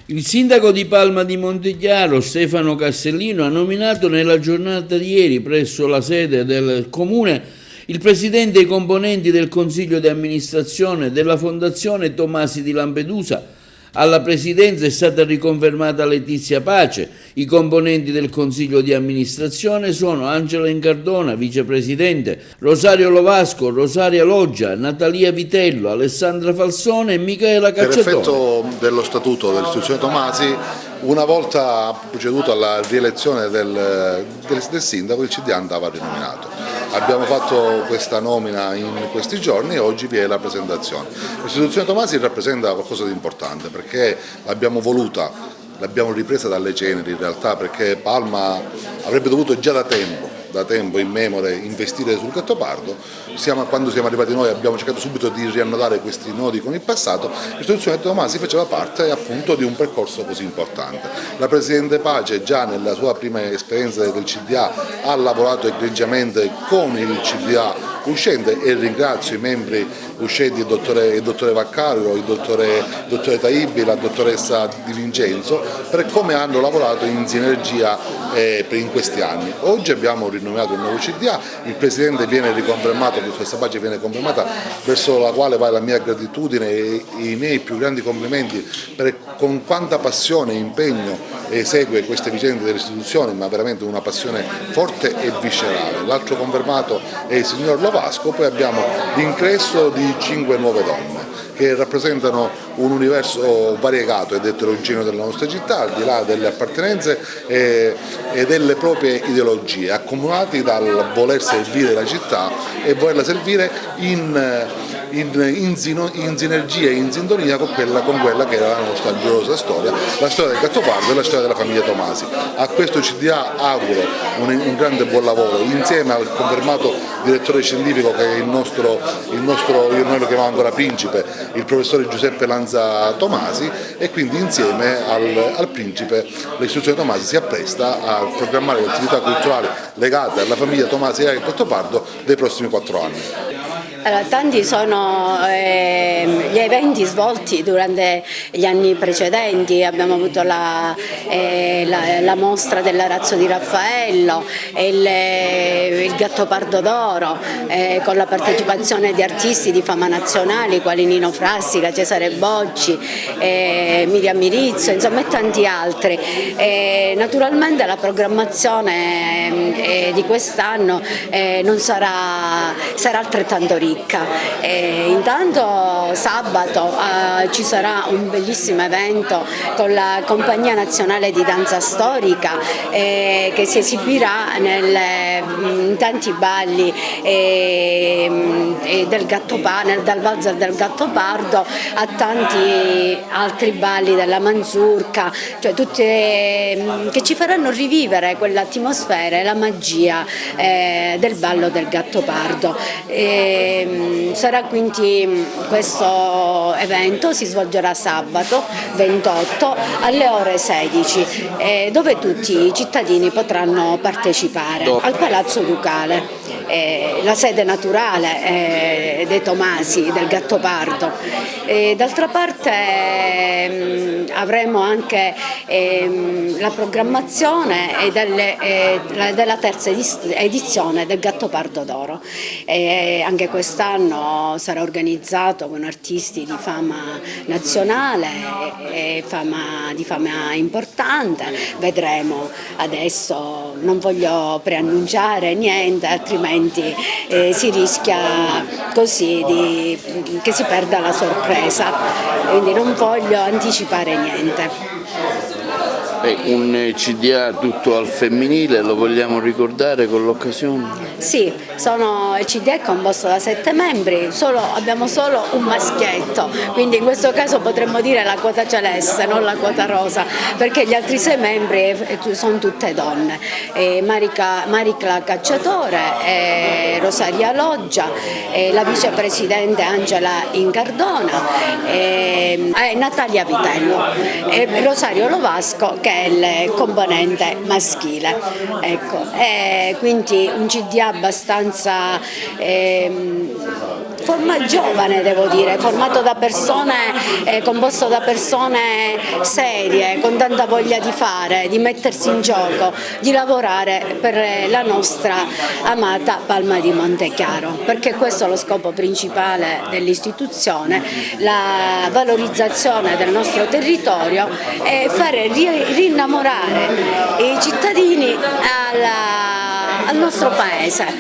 Il sindaco di Palma di Montechiaro, Stefano Castellino, ha nominato nella giornata di ieri presso la sede del comune il presidente e i componenti del consiglio di amministrazione della Fondazione Tomasi di Lampedusa. Alla presidenza è stata riconfermata Letizia Pace. I componenti del consiglio di amministrazione sono Angela Incardona, vicepresidente, Rosario Lovasco, Rosaria Loggia, Natalia Vitello, Alessandra Falsone e Michaela Cacciatore. Per effetto dello statuto dell'istituzione Tomasi, una volta proceduto alla rielezione del sindaco, il CDA andava rinominato. Abbiamo fatto questa nomina in questi giorni e oggi vi è la presentazione. L'istituzione Tomasi rappresenta qualcosa di importante perché l'abbiamo voluta, l'abbiamo ripresa dalle ceneri in realtà, perché Palma avrebbe dovuto già da tempo immemore investire sul Gattopardo. Quando siamo arrivati noi abbiamo cercato subito di riannodare questi nodi con il passato. L'istituzione Tomasi faceva parte appunto di un percorso così importante. La Presidente Pace già nella sua prima esperienza del CDA ha lavorato egregiamente con il CDA uscente e ringrazio i membri uscenti, il dottore Vaccaro, il dottore Taibbi, la dottoressa Di Vincenzo, per come hanno lavorato in sinergia in questi anni. Oggi abbiamo rinominato il nuovo CDA, il Presidente viene riconfermato, la dottoressa Pace viene confermata, verso la quale va la mia gratitudine e i miei più grandi complimenti per con quanta passione e impegno segue queste vicende delle istituzioni, ma veramente una passione forte e viscerale. L'altro confermato è il signor Lovasco, poi abbiamo l'ingresso di 5 nuove donne che rappresentano un universo variegato ed eterogeneo della nostra città, al di là delle appartenenze e delle proprie ideologie, accomunati dal voler servire la città e volerla servire in sinergia e in sintonia con quella che era la nostra gloriosa storia, la storia del Gattopardo e la storia della famiglia Tomasi. A questo CDA auguro un grande buon lavoro, insieme al confermato direttore scientifico che è noi lo chiamiamo ancora principe, il professore Giuseppe Lanza Tomasi, e quindi insieme al principe l'istituzione Tomasi si appresta a programmare le attività culturali legate alla famiglia Tomasi e al Gattopardo dei prossimi 4 anni. Allora, tanti sono gli eventi svolti durante gli anni precedenti, abbiamo avuto la mostra dell'arazzo di Raffaello, il Gattopardo d'Oro, con la partecipazione di artisti di fama nazionali quali Nino Frassica, Cesare Bocci, Miriam Mirizzo, insomma, e tanti altri. Naturalmente la programmazione di quest'anno sarà altrettanto ricca. Intanto sabato ci sarà un bellissimo evento con la Compagnia Nazionale di Danza Storica che si esibirà in tanti balli dal valzer del Gattopardo a tanti altri balli della Manzurka, cioè tutte che ci faranno rivivere quell'atmosfera e la magia del ballo del Gattopardo. Sarà quindi questo evento, si svolgerà sabato 28 alle ore 16 dove tutti i cittadini potranno partecipare al Palazzo Ducale. La sede naturale dei Tomasi, del Gattopardo. D'altra parte avremo anche la programmazione della terza edizione del Gattopardo d'Oro. Anche quest'anno sarà organizzato con artisti di fama nazionale e di fama importante. Vedremo, adesso non voglio preannunciare niente, altrimenti si rischia così che si perda la sorpresa, quindi non voglio anticipare niente. Un CDA tutto al femminile, lo vogliamo ricordare con l'occasione? Sì, il CDA è composto da 7 membri, abbiamo solo un maschietto, quindi in questo caso potremmo dire la quota celeste, non la quota rosa, perché gli altri 6 membri sono tutte donne. Maricla Cacciatore, Rosaria Loggia, la vicepresidente Angela Incardona, Natalia Vitello e Rosario Lovasco, che è il componente maschile. Ecco, quindi un CDA abbastanza giovane, devo dire, formato da persone, composto da persone serie, con tanta voglia di fare, di mettersi in gioco, di lavorare per la nostra amata Palma di Montechiaro, perché questo è lo scopo principale dell'istituzione, la valorizzazione del nostro territorio e fare rinnamorare i cittadini al nostro paese.